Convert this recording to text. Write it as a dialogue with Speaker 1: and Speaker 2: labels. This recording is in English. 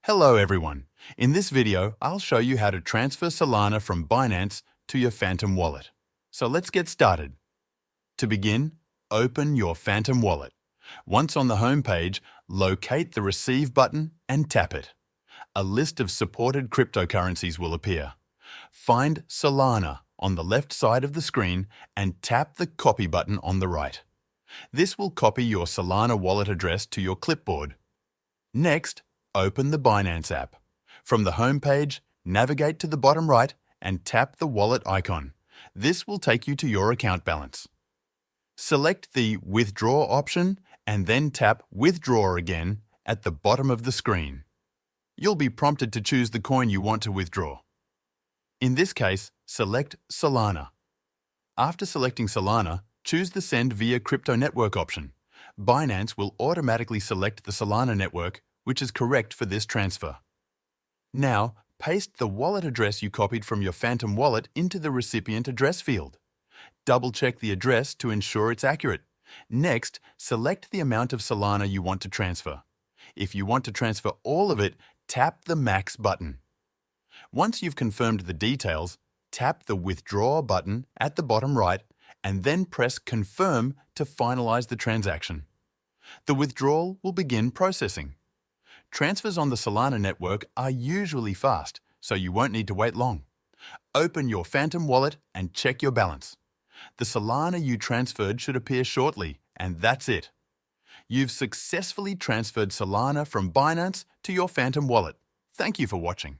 Speaker 1: Hello everyone. In this video, I'll show you how to transfer Solana from Binance to your Phantom wallet. So let's get started. To begin, open your Phantom wallet. Once on the home page, locate the Receive button and tap it. A list of supported cryptocurrencies will appear. Find Solana on the left side of the screen and tap the Copy button on the right. This will copy your Solana wallet address to your clipboard. Next, open the Binance app. From the home page, navigate to the bottom right and tap the wallet icon. This will take you to your account balance. Select the Withdraw option and then tap Withdraw again at the bottom of the screen. You'll be prompted to choose the coin you want to withdraw. In this case, select Solana. After selecting Solana, choose the Send via Crypto Network option. Binance will automatically select the Solana network, which is correct for this transfer. Now, paste the wallet address you copied from your Phantom wallet into the recipient address field. Double-check the address to ensure it's accurate. Next, select the amount of Solana you want to transfer. If you want to transfer all of it, tap the Max button. Once you've confirmed the details, tap the Withdraw button at the bottom right and then press Confirm to finalize the transaction. The withdrawal will begin processing. Transfers on the Solana network are usually fast, so you won't need to wait long. Open your Phantom wallet and check your balance. The Solana you transferred should appear shortly, and that's it. You've successfully transferred Solana from Binance to your Phantom wallet. Thank you for watching.